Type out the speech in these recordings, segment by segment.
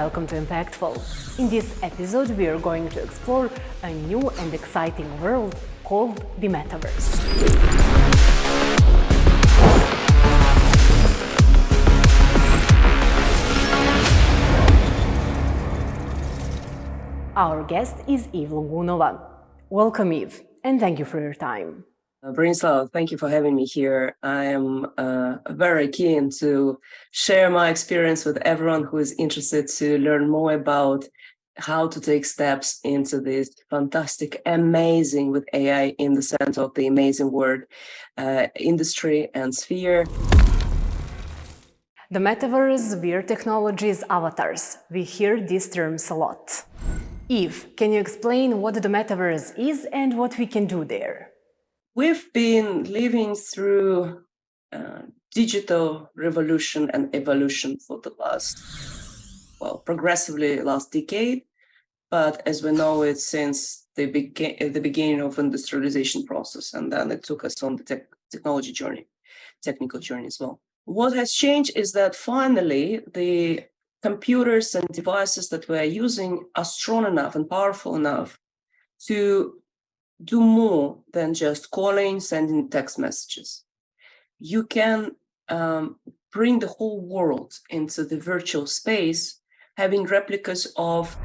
welcome to Impactful. In this episode, we are going to explore a new and exciting world called the Metaverse. Our guest is Eve Logunova. Welcome, Eve, and thank you for your time. Branislav, thank you for having me here. I am very keen to share my experience with everyone who is interested to learn more about how to take steps into this fantastic, amazing, with AI in the center of the amazing word, industry and sphere. The Metaverse, VR technologies, avatars. We hear these terms a lot. Eve, can you explain what the Metaverse is and what we can do there? We've been living through digital revolution and evolution for the progressively last decade. But as we know it since the beginning of industrialization process, and then it took us on the technical journey as well. What has changed is that finally the computers and devices that we're using are strong enough and powerful enough to do more than just calling, sending text messages. You can bring the whole world into the virtual space, having replicas of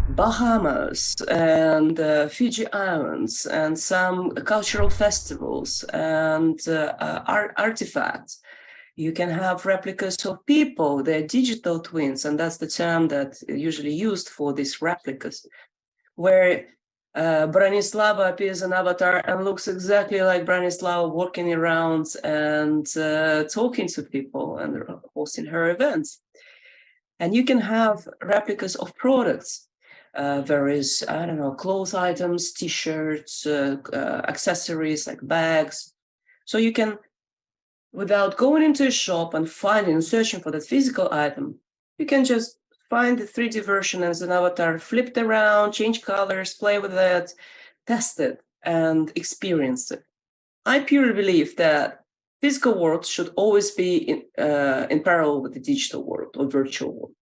Bahamas and Fiji Islands and some cultural festivals and artifacts. You can have replicas of people, they're digital twins, and that's the term that's usually used for these replicas, where Branislava appears an avatar and looks exactly like Branislava, walking around and talking to people and hosting her events. And you can have replicas of products. There is, clothes items, t-shirts, accessories like bags. So you can, without going into a shop and finding and searching for that physical item, you can just find the 3D version as an avatar, flip it around, change colors, play with it, test it, and experience it. I purely believe that physical world should always be in parallel with the digital world or virtual world.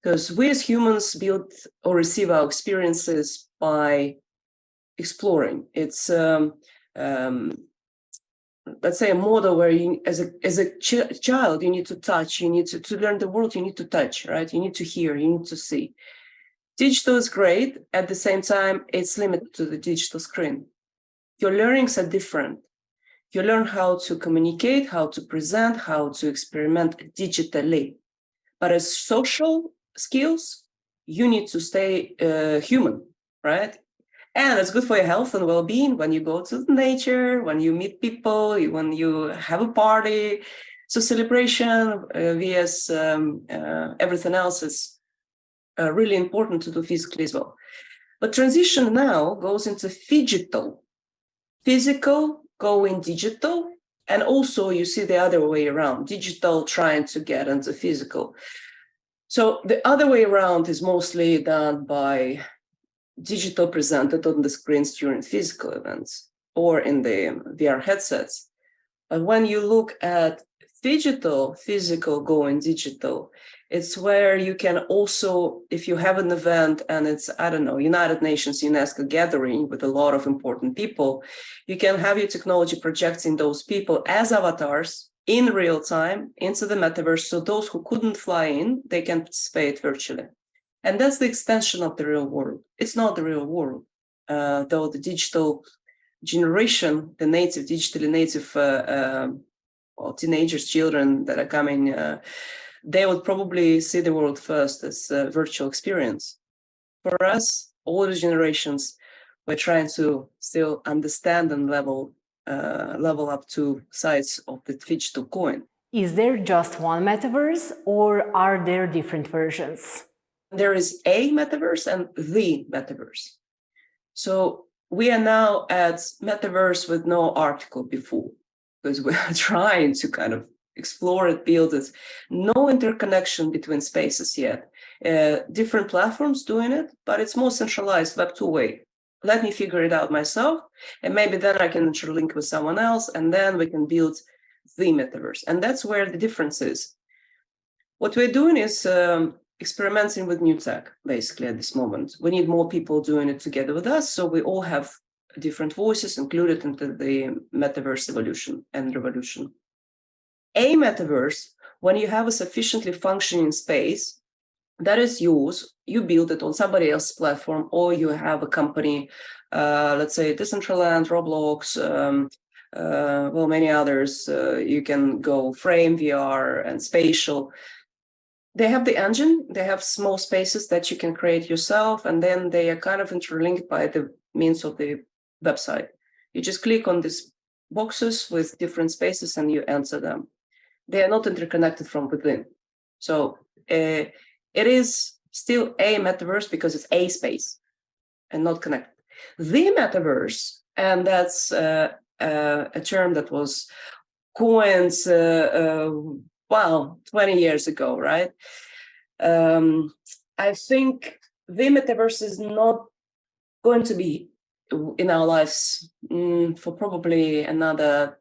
Because we as humans build or receive our experiences by exploring. It's let's say a model where you, as a child, you need to touch, you need to learn the world, you need to touch, right? You need to hear, you need to see. Digital is great. At the same time, it's limited to the digital screen. Your learnings are different. You learn how to communicate, how to present, how to experiment digitally. But as social skills, you need to stay human, right? And it's good for your health and well-being when you go to nature, when you meet people, when you have a party. So celebration, vs everything else is really important to do physically as well. But transition now goes into phygital. Physical going digital, and also you see the other way around, digital trying to get into physical. So the other way around is mostly done by digital presented on the screens during physical events or in the VR headsets. But when you look at physical going digital, it's where you can also, if you have an event and it's, United Nations, UNESCO gathering with a lot of important people, you can have your technology projecting those people as avatars in real time into the metaverse. So those who couldn't fly in, they can participate virtually. And that's the extension of the real world. It's not the real world, though the digital generation, the digitally native teenagers, children that are coming, they would probably see the world first as a virtual experience. For us, older generations, we're trying to still understand and level up to sides of the digital coin. Is there just one metaverse, or are there different versions? There is a metaverse and the metaverse. So we are now at metaverse with no article before, because we're trying to kind of explore it, build it. No interconnection between spaces yet. Different platforms doing it, but it's more centralized Web 2 way. Let me figure it out myself, and maybe then I can interlink with someone else, and then we can build the metaverse. And that's where the difference is. What we're doing is experimenting with new tech, basically, at this moment. We need more people doing it together with us, so we all have different voices included into the metaverse evolution and revolution. A metaverse, when you have a sufficiently functioning space that is yours, you build it on somebody else's platform, or you have a company, let's say Decentraland, Roblox, well, many others. You can go Frame, VR, and Spatial. They have the engine, they have small spaces that you can create yourself, and then they are kind of interlinked by the means of the website. You just click on these boxes with different spaces and you enter them. They are not interconnected from within. So it is still a metaverse because it's a space and not connected. The metaverse, and that's a term that was coined 20 years ago, right? I think the metaverse is not going to be in our lives for probably another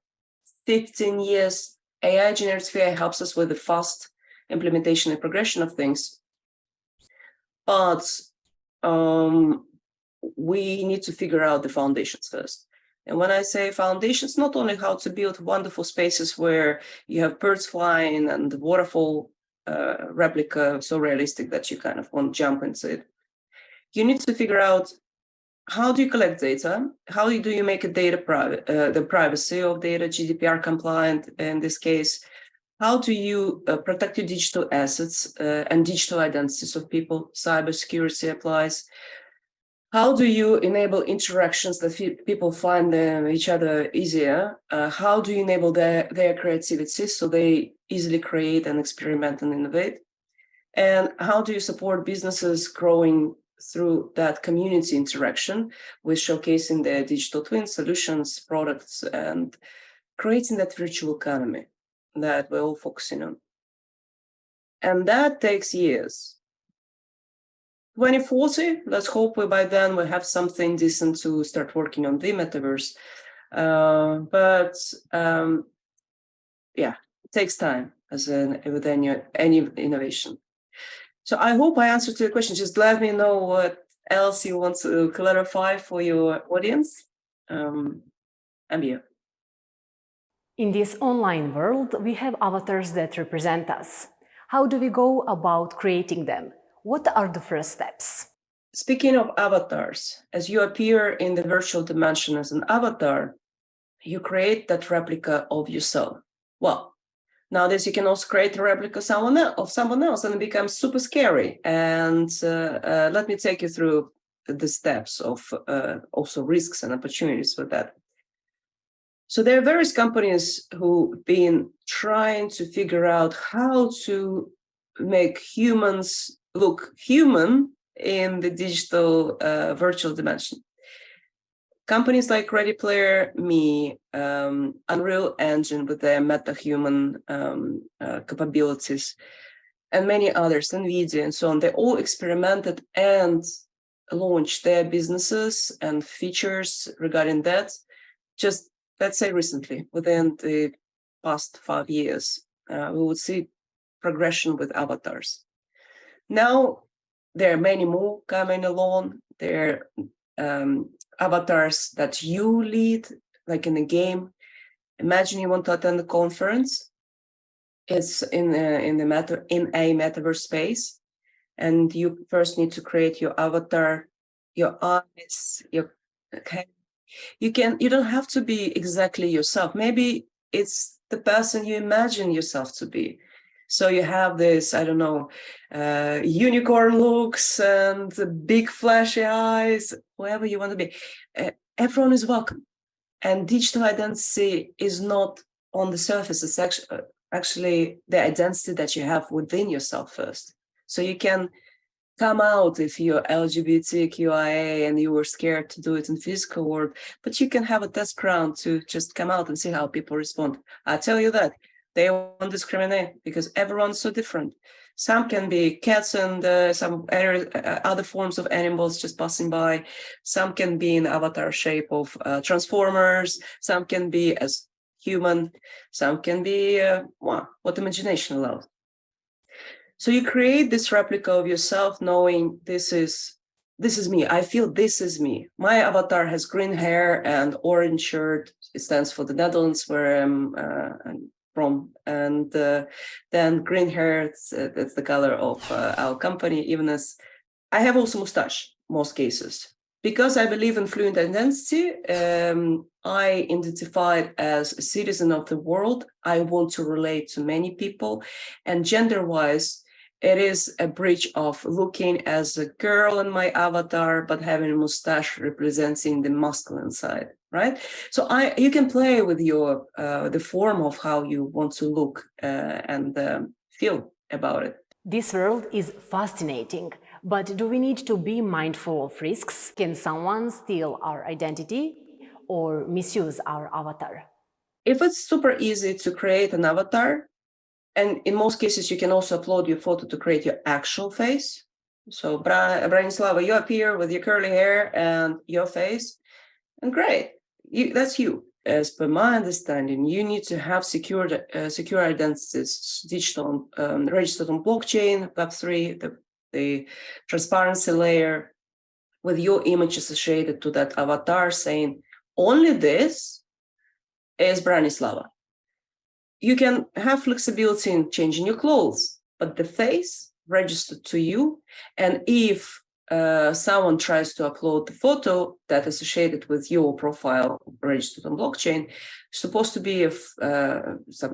15 years. AI, generative AI, helps us with the fast implementation and progression of things. But we need to figure out the foundations first. And when I say foundations, not only how to build wonderful spaces where you have birds flying and the waterfall replica so realistic that you kind of want to jump into it. You need to figure out, how do you collect data? How do you make a data private, the privacy of data GDPR compliant in this case? How do you protect your digital assets and digital identities of people? Cybersecurity applies. How do you enable interactions that people find each other easier? How do you enable their creativity so they easily create and experiment and innovate? And how do you support businesses growing through that community interaction with showcasing their digital twin solutions, products, and creating that virtual economy that we're all focusing on? And that takes years. 2040, let's hope by then we have something decent to start working on the metaverse. Yeah, it takes time with any innovation. So I hope I answered your question. Just let me know what else you want to clarify for your audience. I'm here. In this online world, we have avatars that represent us. How do we go about creating them? What are the first steps? Speaking of avatars, as you appear in the virtual dimension as an avatar, you create that replica of yourself. Well, nowadays you can also create a replica of someone else, and it becomes super scary. And let me take you through the steps of also risks and opportunities with that. So there are various companies who've been trying to figure out how to make humans look human in the digital virtual dimension. Companies like Ready Player Me, Unreal Engine with their meta-human capabilities, and many others, NVIDIA and so on, they all experimented and launched their businesses and features regarding that. Just, let's say recently, within the past 5 years, we would see progression with avatars. Now, there are many more coming along. There are avatars that you lead, like in a game. Imagine you want to attend a conference. It's in a metaverse space, and you first need to create your avatar, your eyes, okay. You don't have to be exactly yourself. Maybe it's the person you imagine yourself to be. So you have this, I don't know, unicorn looks and big flashy eyes, whoever you want to be. Everyone is welcome. And digital identity is not on the surface. It's actually the identity that you have within yourself first. So you can come out if you're LGBTQIA and you were scared to do it in physical world, but you can have a test ground to just come out and see how people respond. I tell you that. They won't discriminate because everyone's so different. Some can be cats and some other forms of animals just passing by. Some can be in avatar shape of transformers. Some can be as human. Some can be what imagination allows. So you create this replica of yourself knowing this is me. I feel this is me. My avatar has green hair and orange shirt. It stands for the Netherlands, where I'm from. And then green hair, that's the color of our company, Evenness. I have also mustache, most cases. Because I believe in fluent identity, I identified as a citizen of the world. I want to relate to many people. And gender-wise, it is a bridge of looking as a girl in my avatar, but having a mustache representing the masculine side, right? So you can play with your the form of how you want to look and feel about it. This world is fascinating, but do we need to be mindful of risks? Can someone steal our identity or misuse our avatar? If it's super easy to create an avatar, and in most cases, you can also upload your photo to create your actual face. So Branislava, you appear with your curly hair and your face, and great, that's you. As per my understanding, you need to have secure identities, digital, registered on blockchain, Web3, the transparency layer, with your image associated to that avatar, saying only this is Branislava. You can have flexibility in changing your clothes, but the face registered to you. And if someone tries to upload the photo that is associated with your profile registered on blockchain, supposed to be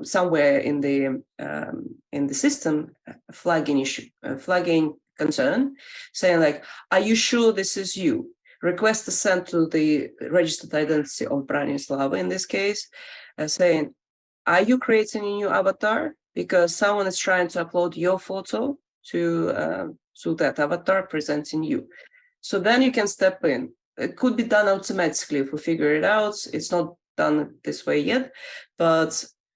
somewhere in the system a flagging issue, a flagging concern, saying like, "Are you sure this is you?" Request is sent to the registered identity of Branislava in this case, saying, "Are you creating a new avatar? Because someone is trying to upload your photo to that avatar presenting you." So then you can step in. It could be done automatically if we figure it out. It's not done this way yet, but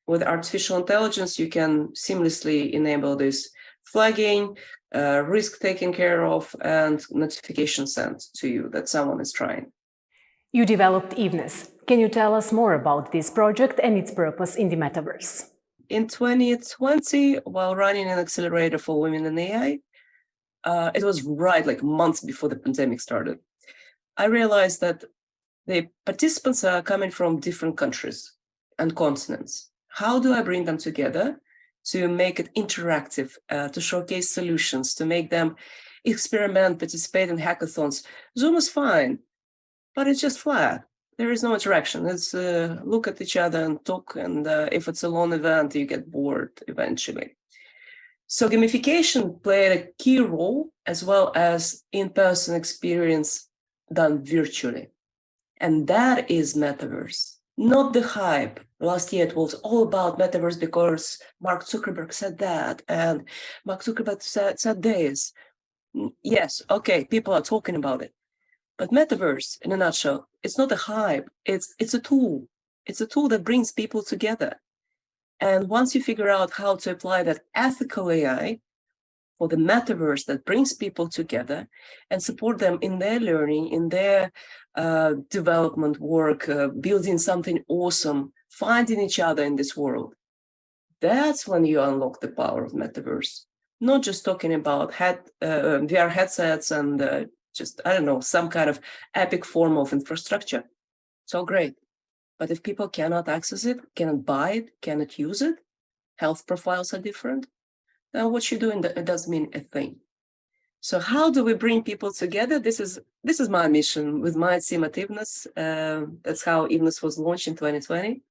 with artificial intelligence, you can seamlessly enable this flagging, risk taken care of, and notification sent to you that someone is trying. You developed Evenness. Can you tell us more about this project and its purpose in the metaverse? In 2020, while running an accelerator for women in AI, it was right like months before the pandemic started, I realized that the participants are coming from different countries and continents. How do I bring them together to make it interactive, to showcase solutions, to make them experiment, participate in hackathons? Zoom is fine, but it's just flat. There is no interaction. It's look at each other and talk. And if it's a long event, you get bored eventually. So gamification played a key role, as well as in-person experience done virtually. And that is Metaverse, not the hype. Last year, it was all about Metaverse because Mark Zuckerberg said that, and Mark Zuckerberg said this. Yes, okay, people are talking about it. But Metaverse, in a nutshell, it's not a hype. It's a tool. It's a tool that brings people together. And once you figure out how to apply that ethical AI for the Metaverse that brings people together and support them in their learning, in their development work, building something awesome, finding each other in this world, that's when you unlock the power of Metaverse. Not just talking about VR headsets and just, I don't know, some kind of epic form of infrastructure. It's all great. But if people cannot access it, cannot buy it, cannot use it, health profiles are different, then what you're doing, it doesn't mean a thing. So how do we bring people together? This is my mission with my team at Evenness. That's how Evenness was launched in 2020,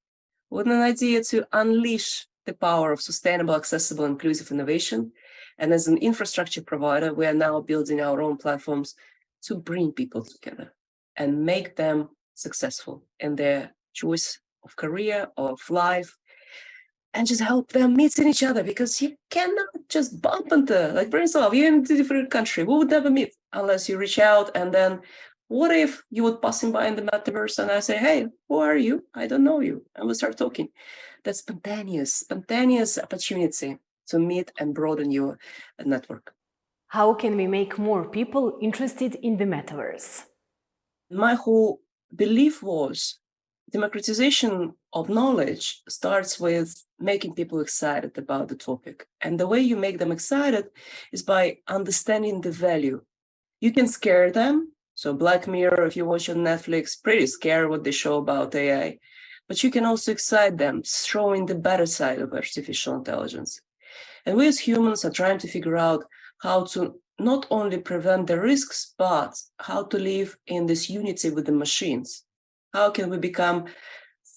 with an idea to unleash the power of sustainable, accessible, inclusive innovation. And as an infrastructure provider, we are now building our own platforms to bring people together and make them successful in their choice of career, of life, and just help them meeting each other, because you cannot just bump into, like, Branislav, you're in a different country. We would never meet unless you reach out. And then what if you would passing by in the Metaverse and I say, "Hey, who are you? I don't know you." And we start talking. That's spontaneous opportunity to meet and broaden your network. How can we make more people interested in the metaverse? My whole belief was democratization of knowledge starts with making people excited about the topic. And the way you make them excited is by understanding the value. You can scare them. So Black Mirror, if you watch on Netflix, pretty scary what they show about AI. But you can also excite them, showing the better side of artificial intelligence. And we as humans are trying to figure out how to not only prevent the risks, but how to live in this unity with the machines. How can we become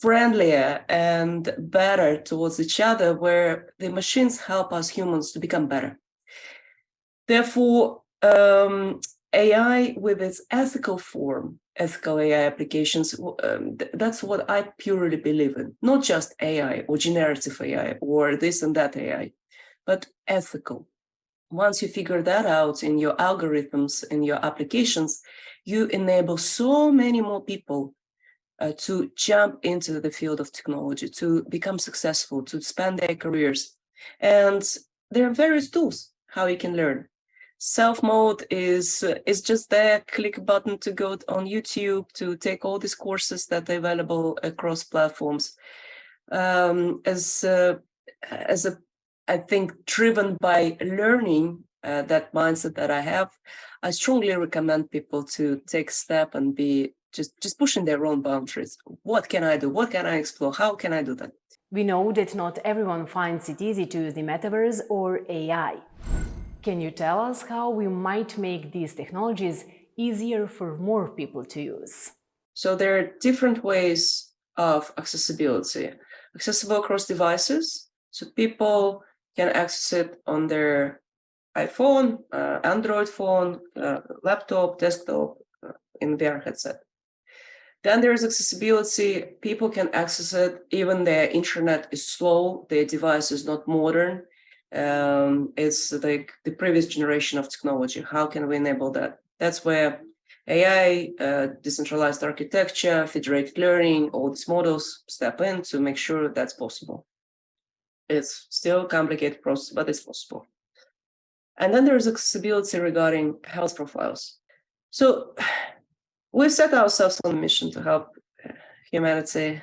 friendlier and better towards each other, where the machines help us humans to become better? Therefore, AI with its ethical form, ethical AI applications, that's what I purely believe in. Not just AI or generative AI or this and that AI, but ethical. Once you figure that out in your algorithms, in your applications, you enable so many more people to jump into the field of technology, to become successful, to expand their careers. And there are various tools how you can learn. Self-mode is just there, click a button to go on YouTube to take all these courses that are available across platforms. I think, driven by learning, that mindset that I have, I strongly recommend people to take a step and be just pushing their own boundaries. What can I do? What can I explore? How can I do that? We know that not everyone finds it easy to use the metaverse or AI. Can you tell us how we might make these technologies easier for more people to use? So there are different ways of accessibility. Accessible across devices, so people can access it on their iPhone, Android phone, laptop, desktop, in VR headset. Then there is accessibility. People can access it even their internet is slow, their device is not modern. It's like the previous generation of technology. How can we enable that? That's where AI, decentralized architecture, federated learning, all these models step in to make sure that's possible. It's still a complicated process, but it's possible. And then there's accessibility regarding health profiles. So we've set ourselves on a mission to help humanity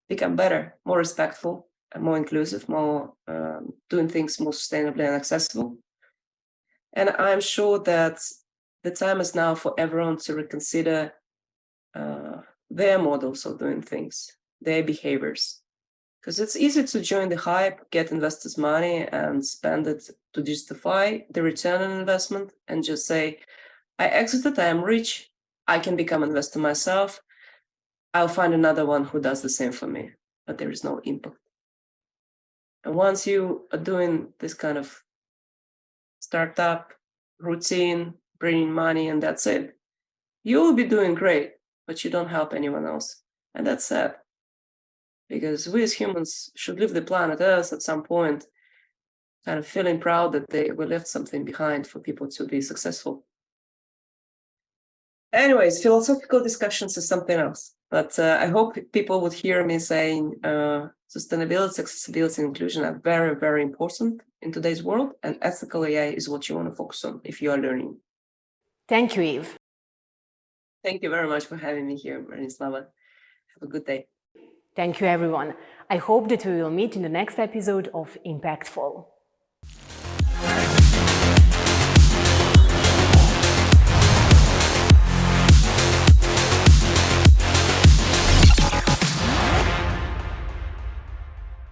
become better, more respectful, more inclusive, more doing things more sustainably and accessible. And I'm sure that the time is now for everyone to reconsider their models of doing things, their behaviors. Because it's easy to join the hype, get investors' money and spend it to justify the return on investment and just say, I exited, I am rich, I can become an investor myself, I'll find another one who does the same for me, but there is no impact. And once you are doing this kind of startup routine, bringing money, and that's it, you will be doing great, but you don't help anyone else. And that's sad, because we as humans should leave the planet Earth at some point, kind of feeling proud that we left something behind for people to be successful. Anyways, philosophical discussions is something else, but I hope people would hear me saying sustainability, accessibility, and inclusion are very, very important in today's world, and ethical AI is what you want to focus on if you are learning. Thank you, Eve. Thank you very much for having me here, Branislava. Have a good day. Thank you, everyone. I hope that we will meet in the next episode of Impactful.